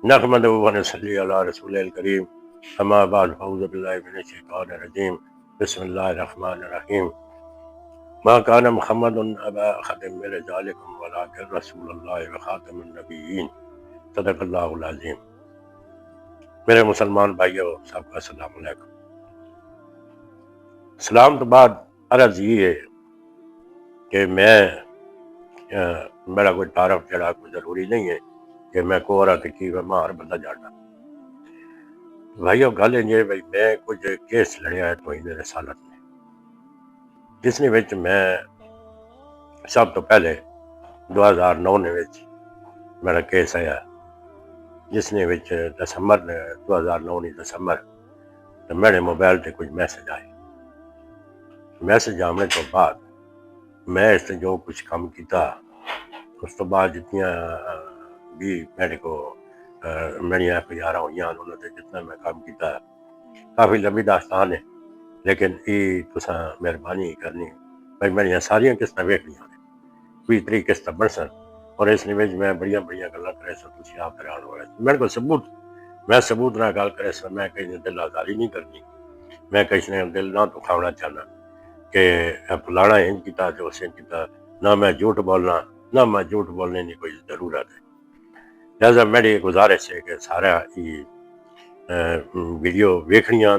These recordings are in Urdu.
نحمدہ و نصلی علی رسول الکریم اما بعد فاعوذ باللہ من الشیطان الرجیم بسم اللہ الرحمن الرحیم ما کان محمد ابا احد من رجالکم ولکن رسول اللہ وخاتم النبیین صدق اللہ العظیم۔ میرے مسلمان بھائیو سب کا السلام علیکم۔ سلام تو بعد عرض یہ ہے کہ میرا کوئی تعارف جڑا کوئی ضروری نہیں ہے کہ میں کوہرا کہ کی میں ہر بندہ جاننا۔ بھائیو گل یہ بھائی میں کچھ کیس لڑیا ہے توہین رسالت میں، جس نے وچ میں سب تو پہلے 2009 نے وچ میرا کیس آیا، جس نے وچ دسمبر 2009 دسمبر میرے موبائل تے کچھ میسج آئے۔ میسج آنے تو بعد میں اس نے جو کچھ کام کیتا، اس تو بعد جتنیاں بھی میرے کو میری FIR ہوئی انہوں نے جتنا میں کام کیتا کافی لمبی داستان ہے، لیکن یہ تساں مہربانی کرنی بھائی میری ساریاں قسطاں ویکھنیاں نے، کوئی طریقے قسط بن سن، اور اس نے میں بڑیاں گلاں کرے سن تسی آپ حیران ہو رہے میرے کو ثبوت نہ گل کرے سن، میں کہیں دل آزاری نہیں کرنی، میں کسی نے دل نہ دکھاونا چاہنا کہ فلانا انج کیتا جو اس کیتا، نہ میں جھوٹ بولنا، نہ میں جھوٹ بولنے کی کوئی ضرورت ہے۔ لہذا میری گزارش ہے کہ سارا یہ ویڈیو ویکھنیاں،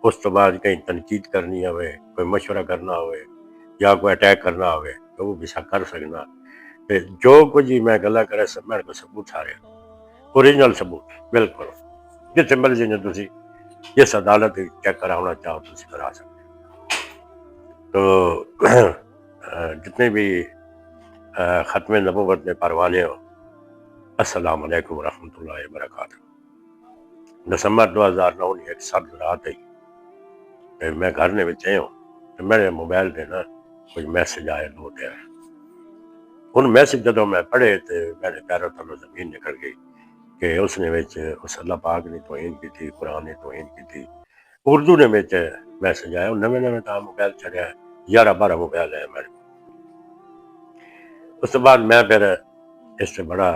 اس تو بعد کہیں تنقید کرنی ہوئے، کوئی مشورہ کرنا ہوئے یا کوئی اٹیک کرنا ہوئے تو وہ بھی کر سکنا۔ جو کچھ میں گلا کرے سب میرے کو ثبوت سارے اوریجنل ثبوت بالکل جتنے مرضی نے تسی جس عدالت چیک کرانا چاہو تسی کرا سکتے۔ تو جتنے بھی ختم نبوت میں پروانے ہو، السلام علیکم ورحمۃ اللہ وبرکاتہ۔ دسمبر 2009 ایک سرد رات ہے، میں گھر نے بچے ہوں تو میرے موبائل پہ نا کوئی میسج آئے دو تین، ان میسج جدوں میں پڑھے تو میرے پیروں تھلوں زمین نکل گئی کہ اس نے اس اللہ پاک نے توہین کی تھی، قرآن نے توہین کی تھی۔ اردو نے میسج آیا، نویں تا موبائل چڑھیا 11-12 موبائل ہے میرے۔ اس کے بعد میں پھر اس سے بڑا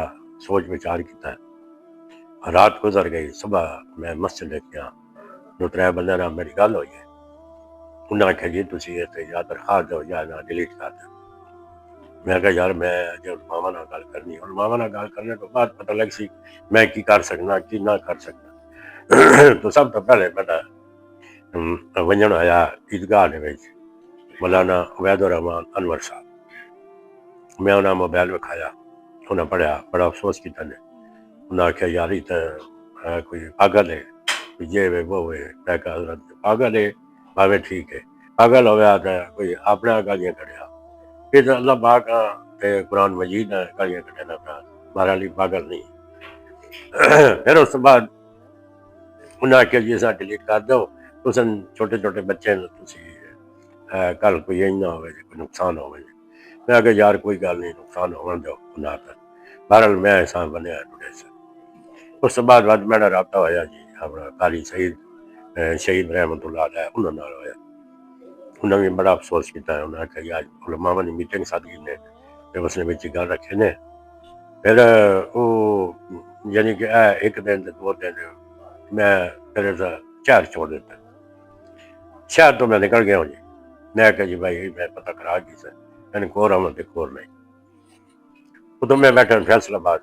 سوچ وچار کیتا ہے۔ رات گزر گئی، صبح میں مسجد لے کے دو ترے بندے نال میری گل ہوئی ہے، انہوں نے آخیا جی تسی یا درخواست دو یا نہ ڈیلیٹ کر دو۔ میں کہا یار میں جو علماء نال گل کرنی، علماء نال گل کرنے تو بعد پتہ لگ سی میں کی کر سکنا کی نہ کر سکنا۔ تو سب تو پہلے میرا ونجن آیا عیدگاہ نے مولانا عبید الرحمان انور صاحب، میں انہیں موبائل وکھایا، انہیں پڑھیا، بڑا افسوس کیتا نے، انہیں آخیا یار یہ تو کوئی پاگل ہے، یہ وے وہ ہے۔ میں کہا حضرت پاگل ہے باوے ٹھیک ہے، پاگل ہوا تو کوئی اپنا گالیاں کڑیا، یہ تو اللہ پاک قرآن مجید گالیاں کٹنا پیا، ہمارا لیے پاگل نہیں۔ پھر اس کے بعد انہیں آخیا جی اسا ڈیلیٹ کر دو، اس چھوٹے چھوٹے بچے کل کوئی نہ ہوئے کوئی نقصان ہوئے۔ میں کہ یار کوئی گل نہیں، نقصان ہونے دو نہ کر۔ بہرحال میں ایسا بنیا ٹوٹے سے۔ اس کے بعد میرا رابطہ ہوا جی اپنا قاری شہید رحمت اللہ علیہ انہوں نے ہوا، انہوں نے بڑا افسوس کیا ہے۔ انہوں نے کہا یار علماء نے میٹنگ سادگی نے پھر اس نے بچی گل رکھے نے، پھر وہ یعنی کہ ایک دن دو دن میں پھر شہر چھوڑ دیتا، شہر تو میں نکل گیا ہوں جی۔ میں کہا جی بھائی میں پتہ کرا کی سے یعنی کور آؤں تو کور نہیں، وہ تو میں بیٹھا فیصلہ آباد،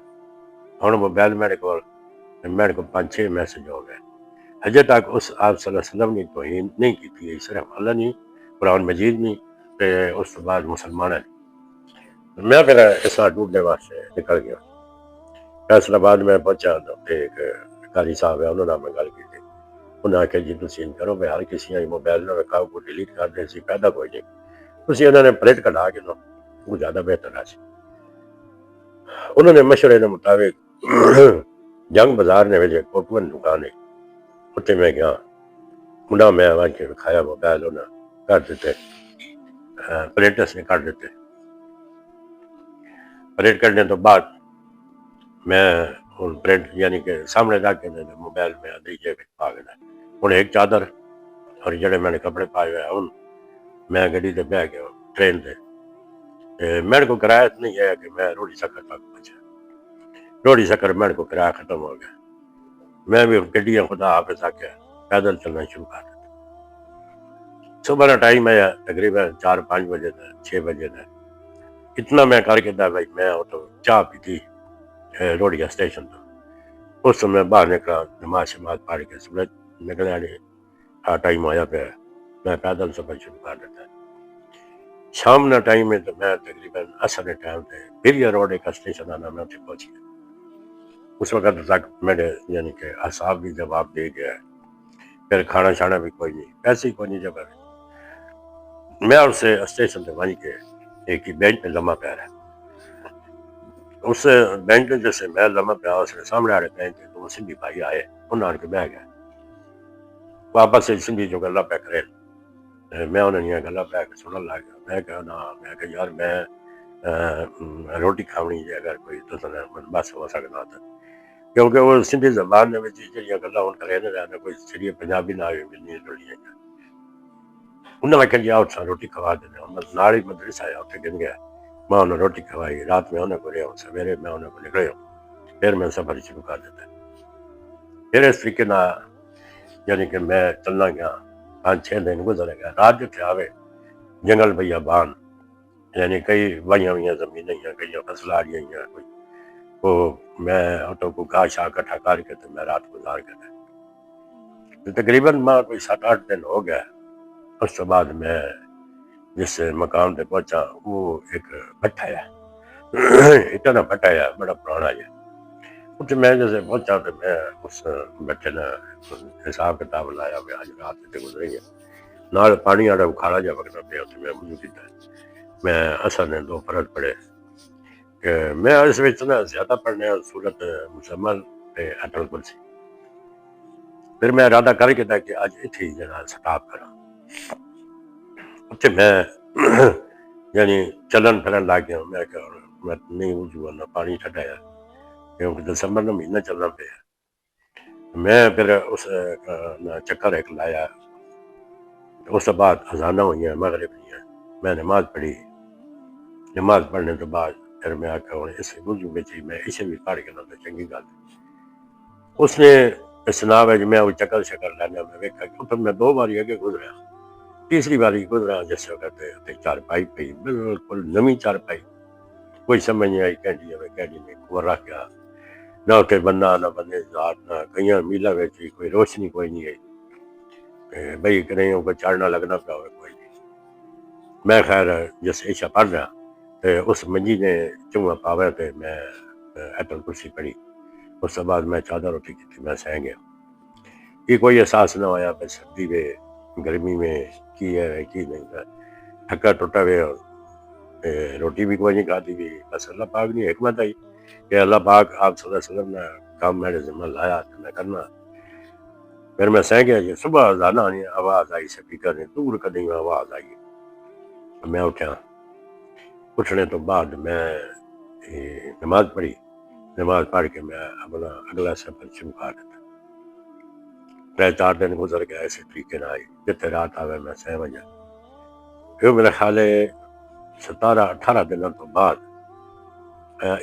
ہوں موبائل میرے کو 5-6 میسج ہو گئے۔ اجے تک اس آپ صلی اللہ علیہ وسلم نے توہین نہیں کی تھی، صرف اللہ نہیں، قرآن مجید نہیں، اس کے بعد مسلمان ہے۔ میں پھر اس طرح ڈوبنے واسطے نکل گیا۔ فیصلہ آباد میں پہنچا تو ایک قاری صاحب ہے، انہوں نے میں گل کی تھی، انہوں نے کہا جی تسی ان کرو بھائی ہر کسی نے موبائل نہ رکھاؤ کو ڈیلیٹ کر دیں سی پیدا کوئی نہیں، تسی انہوں نے پرنٹ کٹا کے نو وہ زیادہ بہتر ہے۔ انہوں نے مشورے کے مطابق جنگ بازار نے ویلے کوٹون دکان ہے اتنے میں گیا، انہوں میں آواز کے دکھایا موبائل، انہوں نے کر دیتے پرنٹس نے کر دیتے۔ پرنٹ کرنے تو بعد میں پرنٹ یعنی کہ سامنے جا کے موبائل میں آدھی جیب پا گیا، ہوں ایک چادر اور جڑے میں نے کپڑے پائے ہوئے ان میں گڈی سے بہ گیا ٹرین سے۔ میرے کو کرایہ نہیں ہے کہ میں روڑی سکر تک پہنچا، روڑی سکر میرے کو کرایہ ختم ہو گیا۔ میں بھی گڈیاں خدا حافظ آ کے پیدل چلنا شروع کر دیتا. صبح کا ٹائم ہے تقریباً 4-5 بجے تھا 6 بجے تھا. اتنا میں کر کے دا بھائی میں تو چاہ پیتی روڈیا اسٹیشن تو اس میں باہر نکلا نماز شماز پڑھ کے سورج نکلیا نہیں ٹائم آیا پہ میں پیدل سفر شروع کر دیتا. شام کا ٹائم ہے تو میں تقریباً اثر کے ٹائم پہ پھر یہ روڈ ایک اسٹیشن آنا میں اتنے پہنچ گیا. اس وقت تک میرے یعنی کہ اعصاب بھی جواب دے گیا. پھر کھانا شانا بھی کوئی نہیں پیسے ہی کوئی نہیں جگہ. میں اس سے اسٹیشن پہ وہیں کے ایک ہی بینچ پہ لمحہ پہ رہا. اس بینچ پہ جیسے میں لمحہ پہ اس نے سامنے آڑے بینچ پہ تو سندھی بھائی آئے انہوں نے کے بہ گئے واپس سے سندھی جو گلا پہ کرے میں انہوں نے گلا پہ سنن لگ گیا. میں کہ یار میں روٹی کھاونی ہے اگر کوئی تو بس ہو سکتا تھا کیونکہ وہ سندھی زبان میں جہاں گلا ہوں کرے نہ کوئی سری پنجابی نہ ملنی جڑی. انہیں میں کہ جی آؤ روٹی کھوا دینا نال ہی مدرسہ آیا اتنے گن گیا. میں انہیں روٹی کھوائی رات میں انہیں کو رہا ہوں سویرے میں انہیں کو نکلے ہوں پھر میں سفر شروع کر دیتا. پھر اس طریقے نہ یعنی کہ میں چلنا گیا 5-6 دن گزر گیا. رات جتنے آوے جنگل بھیا بان یعنی کئی وائیاں ہوئی زمینیں کئی فصل آ رہی ہیں کوئی وہ میں آٹو کو گاہ شاہ کٹھا کر کے تو میں رات گزار کے تقریباً میں کوئی 7-8 دن ہو گیا. اس کے بعد میں جس مقام پہ پہنچا وہ ایک بھٹا ہے اتنا بھٹا ہے بڑا پرانا ہے. کچھ میں جیسے پہنچا تو میں اس بچے نے حساب کتاب لایا میں آج رات سے گزری ہے نال پانی والا کھاڑا جا وقت پہ میں وضو کیتا. میں اثر نے 2 فرض پڑھے کہ میں اس وچ نہ زیادہ پڑھنے سورت مزمل تے اٹل کرسی. پھر میں ارادہ کر کے تھا کہ آج اتھی جنا سٹاپ کرا. اتنے میں یعنی چلن پھرن لگ گیا. میں کہ میں نہیں وضو نہ پانی چھڈایا کیونکہ دسمبر کا مہینہ چلنا پہ. میں پھر اس چکر ایک لایا. اس کے بعد اذانہ ہوئی ہیں مغرب ہوئی ہیں میں نماز پڑھی. نماز پڑھنے کے بعد پھر میں آخیا ہوں اس وضو میں چاہیے میں اسے بھی پڑھ کے نہ تو چنگی گل. اس نے سناب ہے میں وہ چکر شکر لینا میں ویکھا کہ پھر میں 2 باری اگے گزرا. تیسری باری گزرا جس وقت چارپائی پئی بالکل نمی چارپائی کوئی سمجھ نہیں آئی کہنی نہیں کو رکھ گیا نہ کہ بندہ نہ بندے ذات نہ کئی میلا ویچی کوئی روشنی کوئی نہیں آئی بھائی کہ نہیں کوئی چڑھنا لگنا پیا ہوئے کوئی نہیں. میں خیر جس عشاء پڑھ رہا تو اس منجی نے چونگا پاوے تو میں ایٹل کرسی پڑھی. اس کے بعد میں چادر اٹھی کی تھی میں سہ گیا. یہ کوئی احساس نہ ہویا پہ سردی میں گرمی میں کی ہے کی نہیں تھکا ٹوٹا ہوئے روٹی بھی کوئی نہیں کھاتی بھی. بس اللہ پاک نہیں حکمت آئی کہ اللہ پاک آپ صلی اللہ علیہ وسلم نے کام میرے ذمہ لایا تو میں کرنا. پھر میں سہ گیا کہ صبح اذان آنی آواز آئی سپیکر نے دور کدی آواز آئی. میں اٹھا. اٹھنے تو بعد میں نماز پڑھی. نماز پڑھ کے میں اپنا اگلا سفر شروع کر دیتا. 3-4 دن گزر گیا ایسے طریقے نہ آئی جتنے رات آوے میں سہ وجہ. پھر میرے خیال 17-18 دنوں تو بعد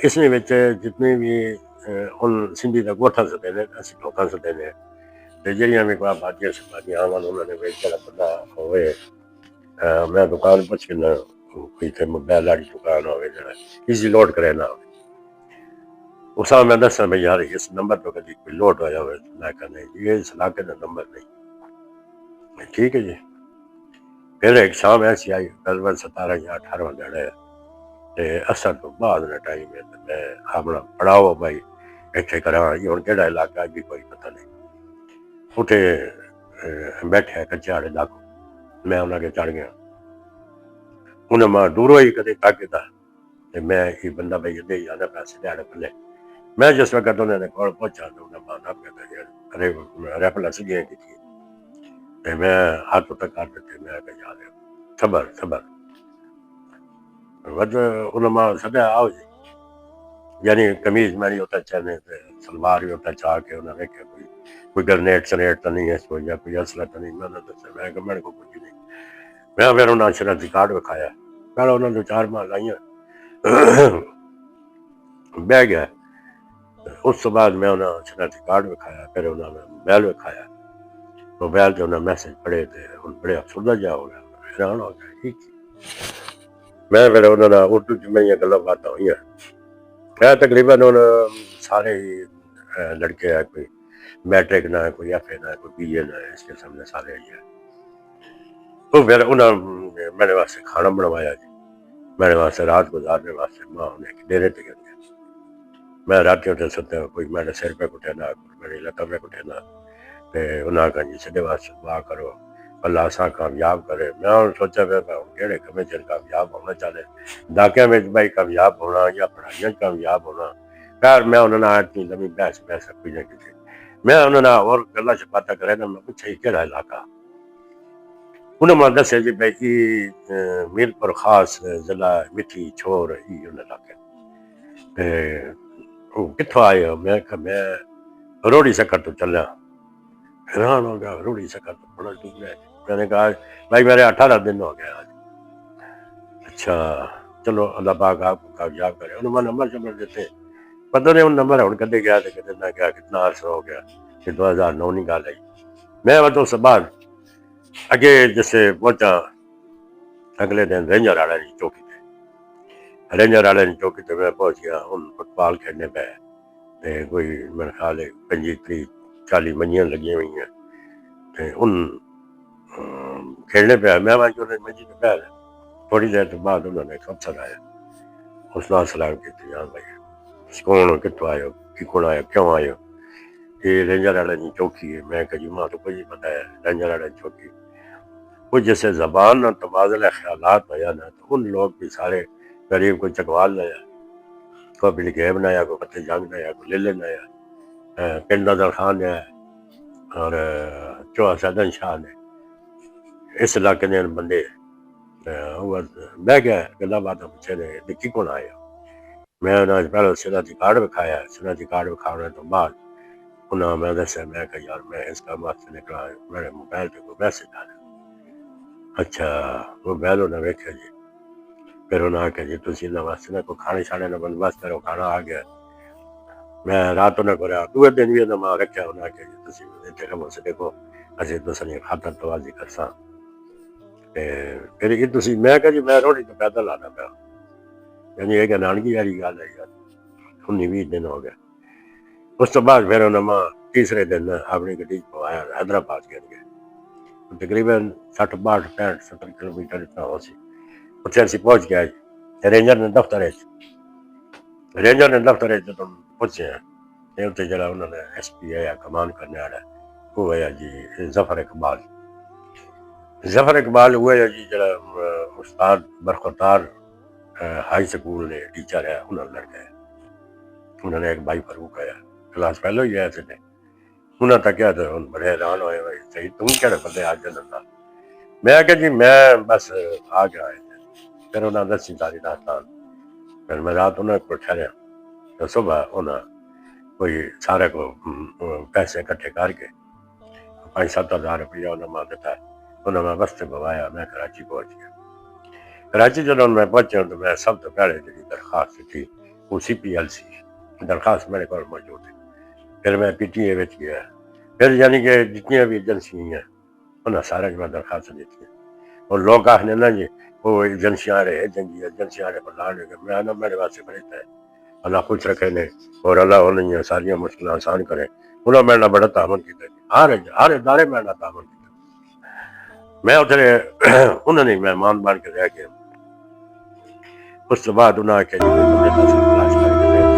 اس میں جتنے بھی ان سندھی کا گوٹھا سدے نے اسی لوکاں سدے نے جہاں بھی کوئی آبادیاں شبادیاں آن انہوں نے جڑا بندہ ہوئے میں دکان پوچھ کے نہ کوئی موبائل والی دکان ہوئے جڑا ایزی لوڈ کرے نہ ہوئے اس میں دسا بھائی یار اس نمبر پہ کبھی کوئی لوڈ ہویا ہوئے میں کہا نہیں یہ اس علاقے کا نمبر نہیں. ٹھیک ہے جی. پھر ایک شام ایسی آئی تقریباً 17 یا 18 دن اثر تو بعد کا ٹائم ہے میں اپنا پڑھاؤ بھائی اتنے کرا یہ ہوں کہڑا علاقہ بھی کوئی پتہ نہیں. اتنے بیٹھے کچے والے ڈاکو میں انہوں کے چڑھ گیا. انہیں میں دوروں ہی کدے تک تھا میں یہ بندہ بھائی ادے ہی آنا پیسے دیاڑے پلے. میں جس وقت انہوں نے کول پہنچا تو انہیں مانا پہ ریفل سجیاں کی تھی میں ہاتھ تک کر دیتے میں کہ جا رہے صبر انہیں سدیا آؤ جی یعنی قمیض میں نہیں ہوتا چہنے سلوار بھی ہوتا چاہ کے انہوں نے کہ کوئی گرنیٹ سنیٹ تو نہیں ہے کوئی یا کوئی اصلہ تو نہیں. میں نے دسیا میں کہ میرے کو کچھ نہیں. میں پھر انہوں نے شناختی کارڈ وکھایا. پہلے انہوں نے 4 ماہ لائیاں بہ گیا. اس تو بعد میں انہوں نے شناختی کارڈ دکھایا، پھر انہوں نے موبائل دکھایا، موبائل سے انہوں نے میسج پڑھے تھے، ان بڑے افسردہ جا ہو گیا، حیران ہو گیا ٹھیک میں پھر انہوں نے اردو جو میں یہ گلا باتیں ہوئی ہیں تقریباً سارے ہی لڑکے ہیں، کوئی میٹرک نہ ہے، کوئی ایف اے نہ ہے، کوئی بی اے نہ ہے، اس کے سامنے سارے ہی ہیں۔ تو پھر انہوں نے میرے واسطے کھانا بنوایا جی، میرے واسطے رات گزارنے واسطے ماں انہیں ایک ڈیرے پہ گیا، میں راتوں سے ستے ہوں، کوئی میرے سر پہ کٹینا، کوئی میرے لتوں پہ کٹینا، انہوں نے کہا جی سڈے واسطے دعا کرو اللہ سا کامیاب کرے۔ میں سوچا پہ کہڑے کمے چر کامیاب ہونا چاہتے، ڈاکیاں میں بھائی کامیاب ہونا یا پڑھائیاں کامیاب ہونا، خیر میں انہوں نے اتنی لمبی بحث کوئی نہ کی، میں انہوں نے اور گلا شپاتا کرے نا، میں پوچھا کہڑا علاقہ، انہوں نے دسیا جی بھائی میر پر خاص ضلع مٹھی چھوڑ یہ علاقے کتوں آئے ہو؟ میں کہا میں روڑی سکر تو چلیا، حیران ہو گیا، روڑی سکر تو بڑا دور ہے، میں نے کہا بھائی میرے 18 دن ہو گیا آج۔ اچھا چلو اللہ پاک آپ کو کامیاب کرے، انہوں نے نمبر شمبر دیتے، پتہ نہیں ان نمبر ہوں کدے گیا تھے کدے نہ گیا، کتنا عرصہ ہو گیا کہ 2009 نکال آئی۔ میں تو اس بعد اگے جیسے پہنچا اگلے دن رینجر والے کی چوکی تے، رینجر والے کی چوکی تے میں پہنچ گیا، ان فٹ بال کھیلنے پہ کوئی میرے خیال ہے 25-30-40 منجیاں لگی ہوئی ہیں، ان کھیلنے پہ میں منجی پہ پہ تھوڑی دیر کے بعد انہوں نے ایک افسر آیا، اس نے سلام کی تھی، ہاں بھائی کون کتوں آئے ہو، کی کون آئے کیوں آئے ہو، یہ رینجر والے کی چوکی ہے۔ میں کہ جی ماں تو کوئی نہیں پتا ہے رینجر والے کی چوکی، وہ جیسے زبان اور تبادلہ خیالات ہوا نا، تو ان لوگ بھی سارے غریب کوئی چکوال لایا، کوئی اپنی گیب نایا، کوئی پتے جنگ نایا، کوئی للے نایا، پنڈ نظر خان نے اور چوہا سیدن شاہ نے، اس علاقے نے بندے بہ گیا گلا باتیں پوچھے نے نکی کون آئے ہو، میں انہوں نے پہلے شناختی کارڈ دکھایا، شناختی کارڈ دکھانے تو بعد انہوں نے دسیا، میں کہا یار میں اس کا واسطے نکلا، میرے موبائل پہ کوئی میسج آیا۔ اچھا موبائل انہیں ویکھیا جی، پھر انہوں نے کہا جی تسی انہوں واسطے نہ کوئی کھانے شانے نہ بندوبست کرو، کھانا آ گیا، میں رات انہیں کرا، دوسرے دن بھی انہوں نے رکھا، انہوں نے کہا جی تسی اتنے کم سے دیکھو اسی تسیں خاطر توازی کرساں، پھر یہ تسی، میں کہا جی میں روڑی تو پیدل آنا پیا، یعنی ایک نانگی والی گل ہے یار، 19-20 دن ہو گیا۔ اس تو بعد پھر انہوں نے تیسرے دن اپنی گڈی پوایا حیدرآباد کے گئے، تقریباً 60-62-65-70 کلومیٹر اتنا ہو سی، اتنے اسی پہنچ گیا جی، رینجر نے دفتر جب پہنچے ہیں اتنے جڑا انہوں نے ایس پی ہے یا کمان کرنے والا وہ ہے جی ظفر اقبال ہوئے ہے جی، جڑا استاد برخوردار ہائی سکول نے ٹیچر ہے، انہوں نے لڑکا ہے، انہوں نے ایک بھائی فاروق ہے کلاس پہلو ہی ہے تھے، انہوں نے کیا تھا بڑے حیران ہوئے بھائی صحیح تم کہڑے بندے آج جنتا، میں کہ جی میں بس آ گیا ہے، پھر انہوں نے دسی ساری داستان، پھر میں رات انہوں کو ٹھہریا تو صبح انہوں کوئی سارے کو پیسے اکٹھے کر کے 5-7 ہزار روپیہ انہوں نے دیتا ہے، انہوں نے بس سے بوایا، میں کراچی پہنچ گیا۔ کراچی جب میں پہنچا تو میں سب تو پہلے جی درخواست تھی وہ CPLC درخواست میرے کو موجود ہے، پھر میں PTA وچ گیا، پھر یعنی کہ جتنی بھی ایجنسی ہیں انہیں سارے میں درخواست دیتی ہیں، اور لوگ آخنے نا جی وہ ایجنسیاں رہے پر میں نا میرے واسطے بڑھتا ہے، اللہ خوش رکھے نے اور اللہ انہیں ساری مشکل آسان کرے، انہوں نے بڑا تعاون کیا، ہر ادارے میں تعاون کیا، میں اتنے انہوں نے مہمان بن کے رہ گیا۔ اس کے بعد انہوں نے کہا جی بندے تلاش کر کے